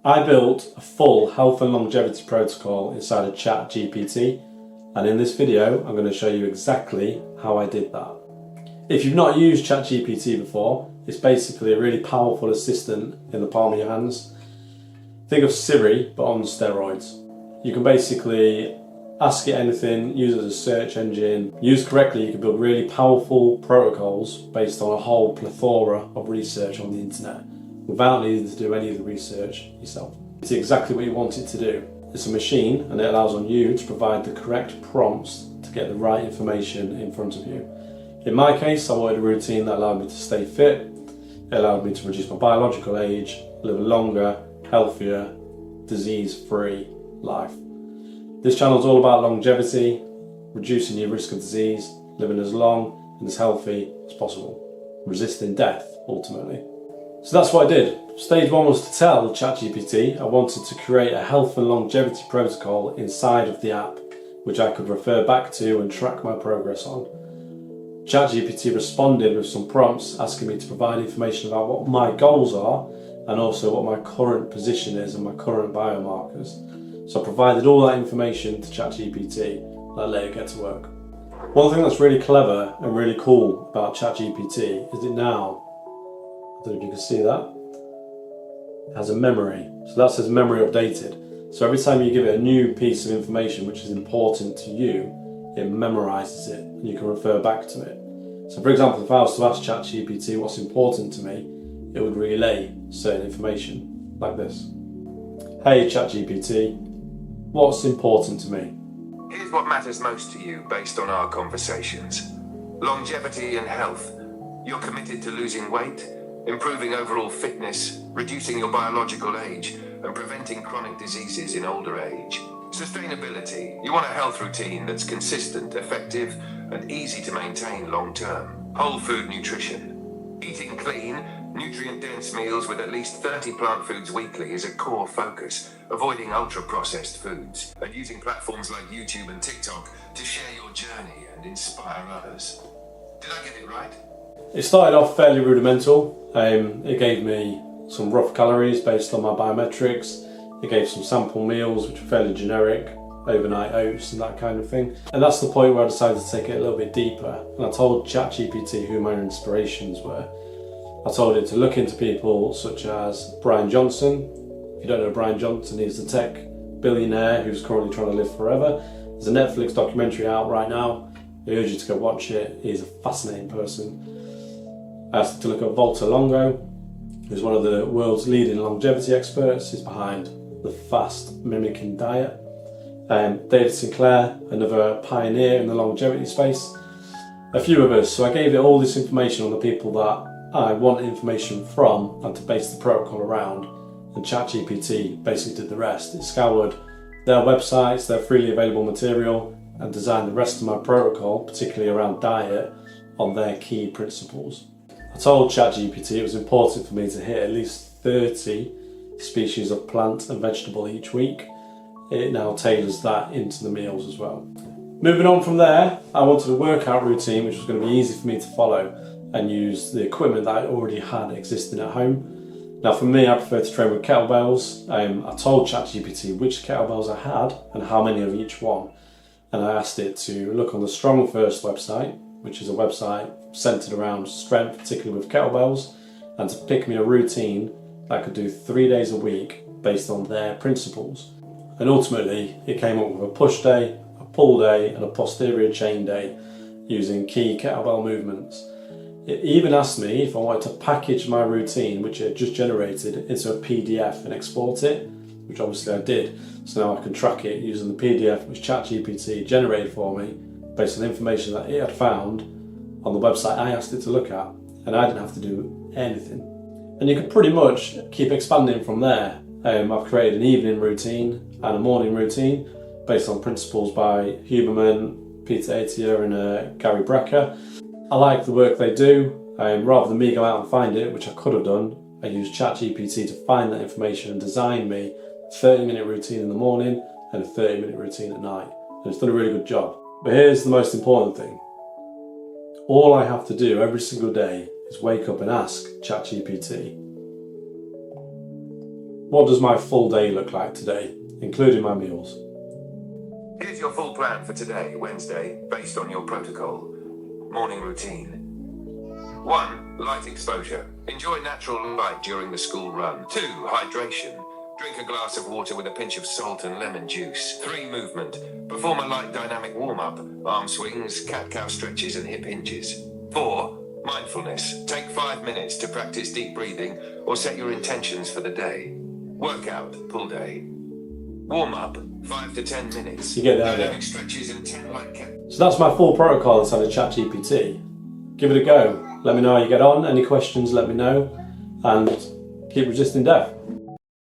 I built a full health and longevity protocol inside of ChatGPT, and in this video I'm going to show you exactly how I did that. If you've not used ChatGPT before, it's basically a really powerful assistant in the palm of your hands. Think of Siri but on steroids. You can basically ask it anything, use it as a search engine. Used correctly, you can build really powerful protocols based on a whole plethora of research on the internet without needing to do any of the research yourself. It's exactly what you want it to do. It's a machine and it allows on you to provide the correct prompts to get the right information in front of you. In my case, I wanted a routine that allowed me to stay fit, it allowed me to reduce my biological age, live a longer, healthier, disease-free life. This channel is all about longevity, reducing your risk of disease, living as long and as healthy as possible, resisting death ultimately. So that's what I did. Stage one was to tell ChatGPT I wanted to create a health and longevity protocol inside of the app, which I could refer back to and track my progress on. ChatGPT responded with some prompts asking me to provide information about what my goals are and also what my current position is and my current biomarkers. So I provided all that information to ChatGPT and I let it get to work. One thing that's really clever and really cool about ChatGPT is it now, I don't know if you can see that, it has a memory. So that says memory updated. So every time you give it a new piece of information which is important to you, it memorizes it and you can refer back to it. So for example, if I was to ask ChatGPT what's important to me, it would relay certain information like this. Hey ChatGPT, what's important to me? Here's what matters most to you based on our conversations. Longevity and health. You're committed to losing weight, improving overall fitness, reducing your biological age, and preventing chronic diseases in older age. Sustainability. You want a health routine that's consistent, effective, and easy to maintain long term. Whole food nutrition. Eating clean, nutrient-dense meals with at least 30 plant foods weekly is a core focus, avoiding ultra-processed foods, and using platforms like YouTube and TikTok to share your journey and inspire others. Did I get it right? It started off fairly rudimental. It gave me some rough calories based on my biometrics. It gave some sample meals which were fairly generic, overnight oats and that kind of thing. And that's the point where I decided to take it a little bit deeper. And I told ChatGPT who my inspirations were. I told it to look into people such as Bryan Johnson. If you don't know Bryan Johnson, he's the tech billionaire who's currently trying to live forever. There's a Netflix documentary out right now. I urge you to go watch it. He's a fascinating person. I asked it to look at Valter Longo, who's one of the world's leading longevity experts. He's behind the fast mimicking diet. David Sinclair, another pioneer in the longevity space. A few of us. So I gave it all this information on the people that I want information from and to base the protocol around, and ChatGPT basically did the rest. It scoured their websites, their freely available material, and designed the rest of my protocol, particularly around diet, on their key principles. I told ChatGPT it was important for me to hit at least 30 species of plant and vegetable each week. It now tailors that into the meals as well. Moving on from there, I wanted a workout routine which was going to be easy for me to follow and use the equipment that I already had existing at home. Now for me, I prefer to train with kettlebells. I told ChatGPT which kettlebells I had and how many of each one. And I asked it to look on the Strong First website, which is a website centered around strength, particularly with kettlebells, and to pick me a routine that I could do 3 days a week based on their principles. And ultimately, it came up with a push day, a pull day, and a posterior chain day using key kettlebell movements. It even asked me if I wanted to package my routine, which it had just generated, into a PDF and export it, which obviously I did. So now I can track it using the PDF which ChatGPT generated for me based on information that it had found on the website I asked it to look at, and I didn't have to do anything. And you can pretty much keep expanding from there. I've created an evening routine and a morning routine based on principles by Huberman, Peter Attia and Gary Brecker. I like the work they do. Rather than me go out and find it, which I could have done, I used ChatGPT to find that information and design me a 30-minute routine in the morning and a 30-minute routine at night. And it's done a really good job. But here's the most important thing. All I have to do every single day is wake up and ask ChatGPT, What does my full day look like today, including my meals? Here's your full plan for today, Wednesday, based on your protocol. Morning routine. 1. Light exposure. Enjoy natural light during the school run. 2. Hydration. Drink a glass of water with a pinch of salt and lemon juice. 3. Movement. Perform a light dynamic warm-up, arm swings, cat-cow stretches and hip hinges. 4. Mindfulness. Take 5 minutes to practice deep breathing or set your intentions for the day. Workout, pull day. Warm-up, 5 to 10 minutes. You get the idea. Dynamic stretches and 10 light cat. So that's my full protocol inside of ChatGPT. Give it a go. Let me know how you get on. Any questions, let me know. And keep resisting death.